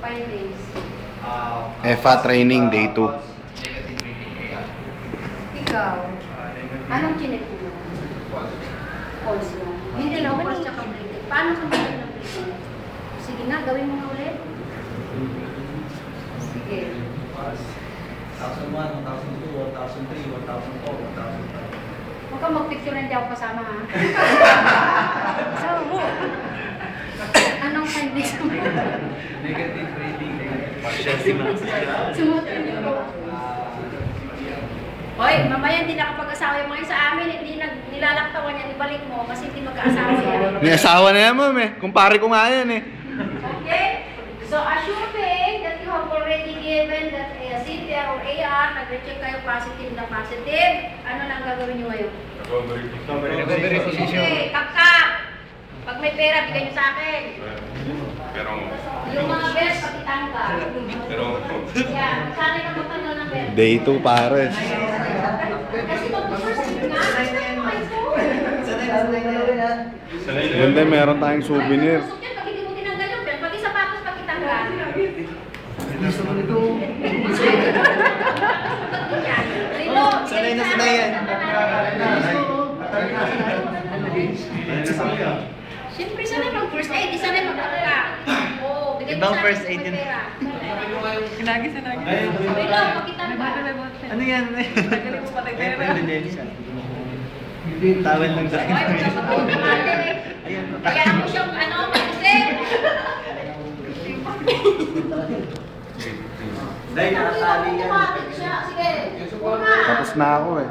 5 days. EFA training day 2. Ikaw, anong chinek mo? False lang. Hindi lang, false tsaka bleeding. Paano ka magaling ng bleeding? Sige na, gawin mo nga ulit. Sige. 1,001, 1,002, 1,003, 1,004, 1,005. Huwag kang mag-picture na hindi ako kasama ha. Kasama mo. Anong findings mo? Negative reading, negative partial simas. Sumutin niyo. Hoy, mamaya hindi nakapag-asawa yung mga sa amin, hindi nilalaktawan yan, ibalik mo kasi hindi mag-aasawa yan. May asawa na yan, ma'am eh. Kumpare ko nga yan eh. Okay? So, assuming that you have already given that CTR or AR, nag-recheck kayo positive na positive, ano lang gagawin nyo ngayon? Recovery position. Okay, kap-kap! Pag may pera, bigay nyo sa akin. Pero, Yung mga best, pakitangga. Yan, sanay ka matanggal ng best. Day 2 pares. Kasi mag-first nga, Ganda, meron tayong souvenir. pag hindi mo tinanggal yung belt, pati sapatos pakitanggal. Sanay na sanay yan. Siyempre, sanay mag-first aid, di sanay mag-tangga. Oo, bigay mo Ibang sa akin first kung aid may yun. pera. Sinagi, sinagi. Rilo, pakitangga. Ano yan? Galing mo patay pera. Tawel lang sa Hoy, magkakatuwa ka natin. Kaya ako siyang, mag-sir. Dahil nakasali yan. Automatic siya. Sige. Tapos na ako eh.